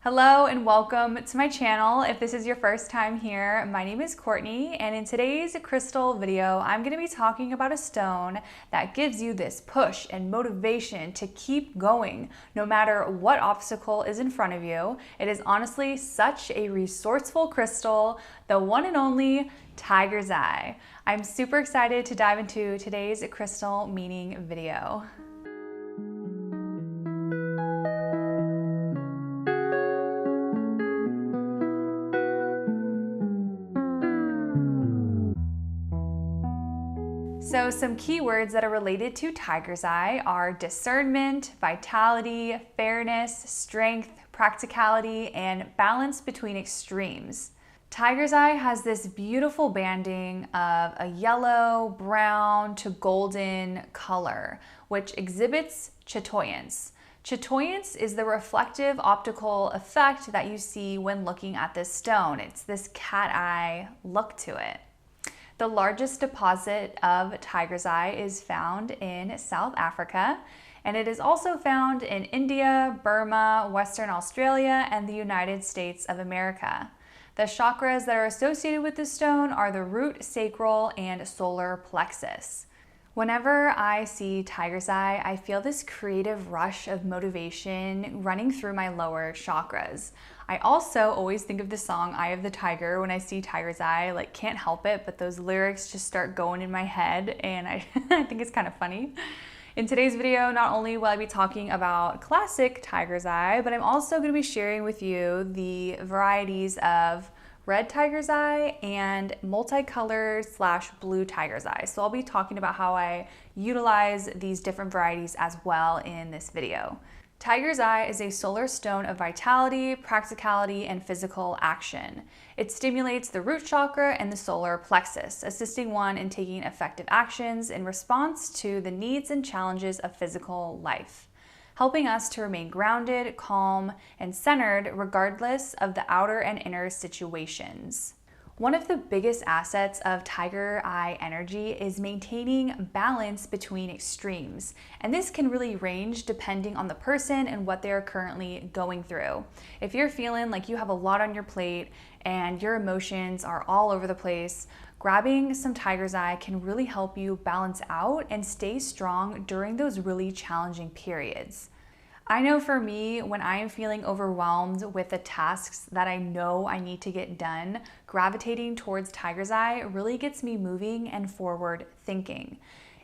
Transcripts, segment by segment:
Hello and welcome to my channel. If this is your first time here, my name is Courtney, and in today's crystal video, I'm going to be talking about a stone that gives you this push and motivation to keep going no matter what obstacle is in front of you. It is honestly such a resourceful crystal, the one and only Tiger's Eye. I'm super excited to dive into today's crystal meaning video. So some keywords that are related to Tiger's Eye are discernment, vitality, fairness, strength, practicality, and balance between extremes. Tiger's Eye has this beautiful banding of a yellow, brown to golden color, which exhibits chatoyance. Chatoyance is the reflective optical effect that you see when looking at this stone. It's this cat eye look to it. The largest deposit of Tiger's Eye is found in South Africa, and it is also found in India, Burma, Western Australia, and the United States of America. The chakras that are associated with this stone are the root, sacral, and solar plexus. Whenever I see Tiger's Eye, I feel this creative rush of motivation running through my lower chakras. I also always think of the song Eye of the Tiger when I see Tiger's Eye, like can't help it, but those lyrics just start going in my head, and I think it's kind of funny. In today's video, not only will I be talking about classic Tiger's Eye, but I'm also going to be sharing with you the varieties of red Tiger's Eye and multicolored / blue Tiger's Eye. So I'll be talking about how I utilize these different varieties as well in this video. Tiger's Eye is a solar stone of vitality, practicality, and physical action. It stimulates the root chakra and the solar plexus, assisting one in taking effective actions in response to the needs and challenges of physical life, helping us to remain grounded, calm, and centered regardless of the outer and inner situations. One of the biggest assets of Tiger Eye energy is maintaining balance between extremes, and this can really range depending on the person and what they are currently going through. If you're feeling like you have a lot on your plate and your emotions are all over the place, grabbing some Tiger's Eye can really help you balance out and stay strong during those really challenging periods. I know for me, when I am feeling overwhelmed with the tasks that I know I need to get done, gravitating towards Tiger's Eye really gets me moving and forward thinking.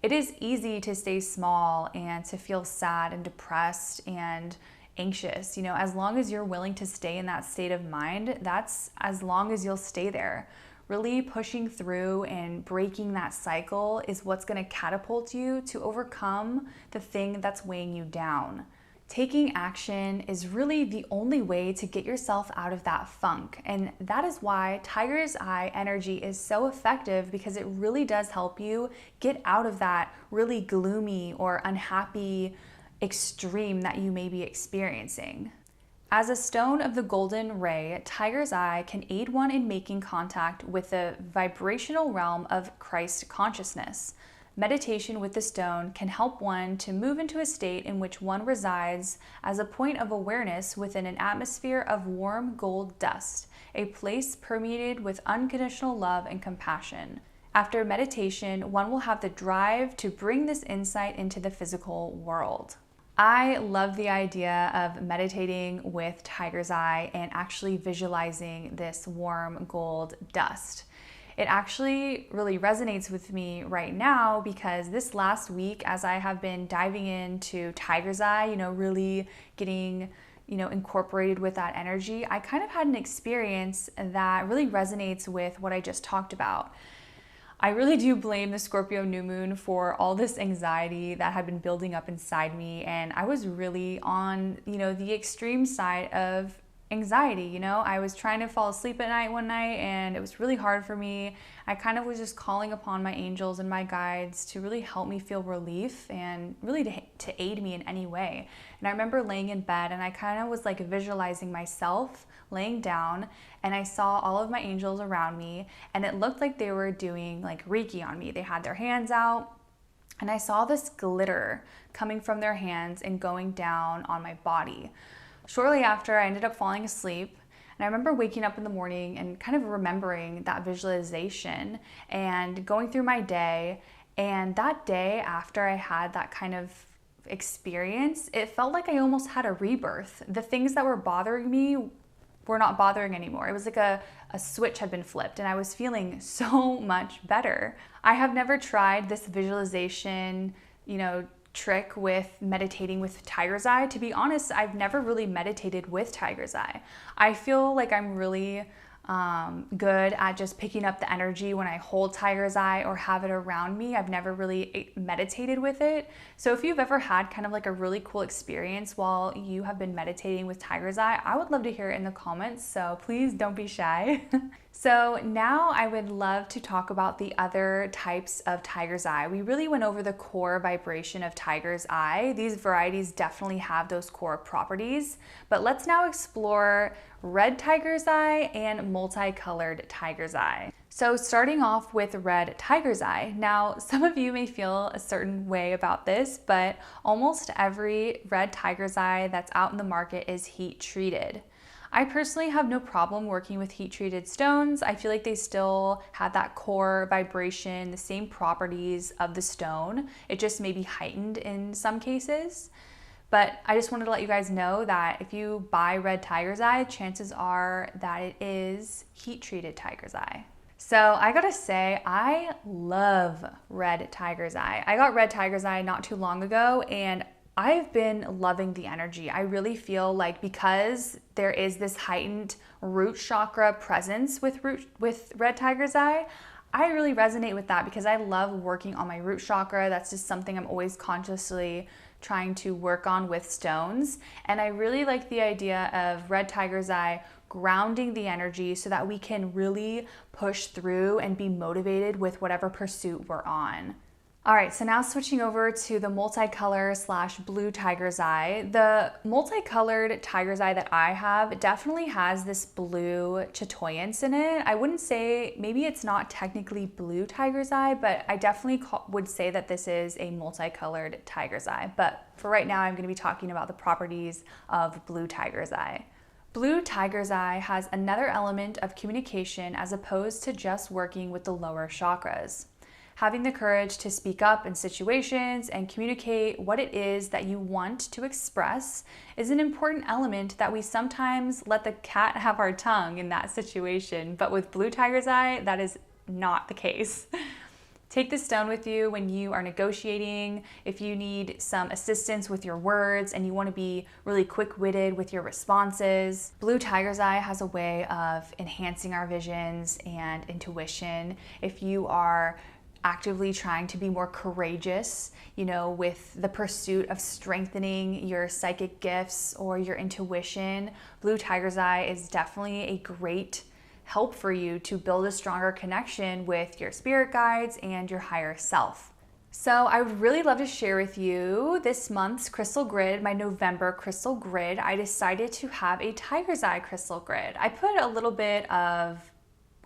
It is easy to stay small and to feel sad and depressed and anxious. As long as you're willing to stay in that state of mind, that's as long as you'll stay there. Really pushing through and breaking that cycle is what's going to catapult you to overcome the thing that's weighing you down. Taking action is really the only way to get yourself out of that funk, and that is why Tiger's Eye energy is so effective, because it really does help you get out of that really gloomy or unhappy extreme that you may be experiencing. As a stone of the golden ray, Tiger's Eye can aid one in making contact with the vibrational realm of Christ consciousness. Meditation with the stone can help one to move into a state in which one resides as a point of awareness within an atmosphere of warm gold dust, a place permeated with unconditional love and compassion. After meditation, one will have the drive to bring this insight into the physical world. I love the idea of meditating with Tiger's Eye and actually visualizing this warm gold dust. It actually really resonates with me right now, because this last week, as I have been diving into Tiger's Eye, really getting, incorporated with that energy, I kind of had an experience that really resonates with what I just talked about. I really do blame the Scorpio new moon for all this anxiety that had been building up inside me, and I was really on, the extreme side of anxiety. I was trying to fall asleep at night one night, and it was really hard for me. I kind of was just calling upon my angels and my guides to really help me feel relief and really to aid me in any way. And I remember laying in bed, and I kind of was like visualizing myself laying down, and I saw all of my angels around me, and it looked like they were doing like Reiki on me. They had their hands out, and I saw this glitter coming from their hands and going down on my body. Shortly after, I ended up falling asleep. And I remember waking up in the morning and kind of remembering that visualization and going through my day. And that day after I had that kind of experience, it felt like I almost had a rebirth. The things that were bothering me were not bothering anymore. It was like a switch had been flipped and I was feeling so much better. I have never tried this visualization, trick with meditating with tiger's eye. To be honest, I've never really meditated with tiger's eye. I feel like I'm really good at just picking up the energy when I hold tiger's eye or have it around me. I've never really meditated with it. So if you've ever had kind of like a really cool experience while you have been meditating with tiger's eye, I would love to hear it in the comments. So please don't be shy. So now I would love to talk about the other types of tiger's eye. We really went over the core vibration of tiger's eye. These varieties definitely have those core properties, but let's now explore red tiger's eye and multicolored tiger's eye. So starting off with red tiger's eye. Now, some of you may feel a certain way about this, but almost every red tiger's eye that's out in the market is heat treated. I personally have no problem working with heat-treated stones. I feel like they still have that core vibration, the same properties of the stone. It just may be heightened in some cases. But I just wanted to let you guys know that if you buy red tiger's eye, chances are that it is heat-treated tiger's eye. So I gotta say, I love red tiger's eye. I got red tiger's eye not too long ago, and I've been loving the energy. I really feel like because there is this heightened root chakra presence with red tiger's eye, I really resonate with that because I love working on my root chakra. That's just something I'm always consciously trying to work on with stones. And I really like the idea of red tiger's eye grounding the energy so that we can really push through and be motivated with whatever pursuit we're on. All right, so now switching over to the multicolor/blue tiger's eye. The multicolored tiger's eye that I have definitely has this blue chatoyance in it. I wouldn't say, maybe it's not technically blue tiger's eye, but I definitely would say that this is a multicolored tiger's eye. But for right now, I'm gonna be talking about the properties of blue tiger's eye. Blue tiger's eye has another element of communication as opposed to just working with the lower chakras. Having the courage to speak up in situations and communicate what it is that you want to express is an important element that we sometimes let the cat have our tongue in that situation. But with blue tiger's eye, that is not the case. Take this stone with you when you are negotiating, if you need some assistance with your words and you want to be really quick-witted with your responses. Blue tiger's eye has a way of enhancing our visions and intuition. If you are actively trying to be more courageous, with the pursuit of strengthening your psychic gifts or your intuition, blue tiger's eye is definitely a great help for you to build a stronger connection with your spirit guides and your higher self. So I would really love to share with you this month's crystal grid, my November crystal grid. I decided to have a tiger's eye crystal grid. I put a little bit of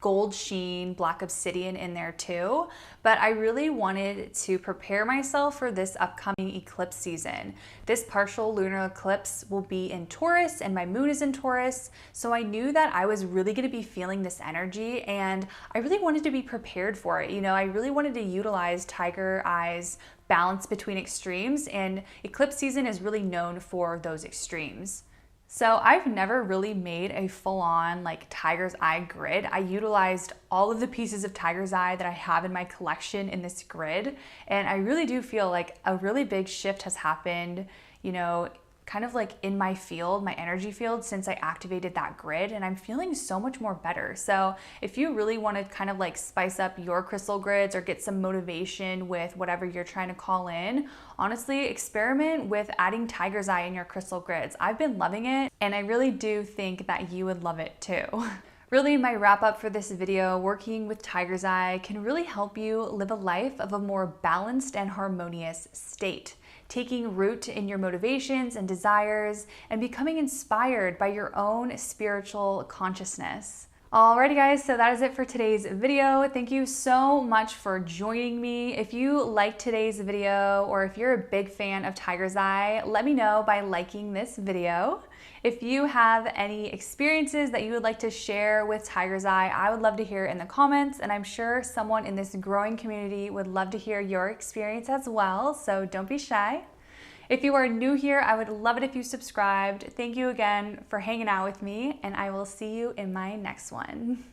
gold sheen, black obsidian in there too, but I really wanted to prepare myself for this upcoming eclipse season. This partial lunar eclipse will be in Taurus and my moon is in Taurus, so I knew that I was really going to be feeling this energy and I really wanted to be prepared for it. I really wanted to utilize tiger eye's balance between extremes, and eclipse season is really known for those extremes. So I've never really made a full-on tiger's eye grid. I utilized all of the pieces of tiger's eye that I have in my collection in this grid, and I really do feel like a really big shift has happened, kind of in my field, my energy field, since I activated that grid, and I'm feeling so much more better. So if you really want to kind of spice up your crystal grids or get some motivation with whatever you're trying to call in, honestly, experiment with adding tiger's eye in your crystal grids. I've been loving it, and I really do think that you would love it too. Really, my wrap up for this video, working with tiger's eye can really help you live a life of a more balanced and harmonious state, taking root in your motivations and desires and becoming inspired by your own spiritual consciousness. Alrighty guys, so that is it for today's video. Thank you so much for joining me. If you liked today's video or if you're a big fan of tiger's eye, let me know by liking this video. If you have any experiences that you would like to share with Tiger's Eye, I would love to hear it in the comments, and I'm sure someone in this growing community would love to hear your experience as well, so don't be shy. If you are new here, I would love it if you subscribed. Thank you again for hanging out with me, and I will see you in my next one.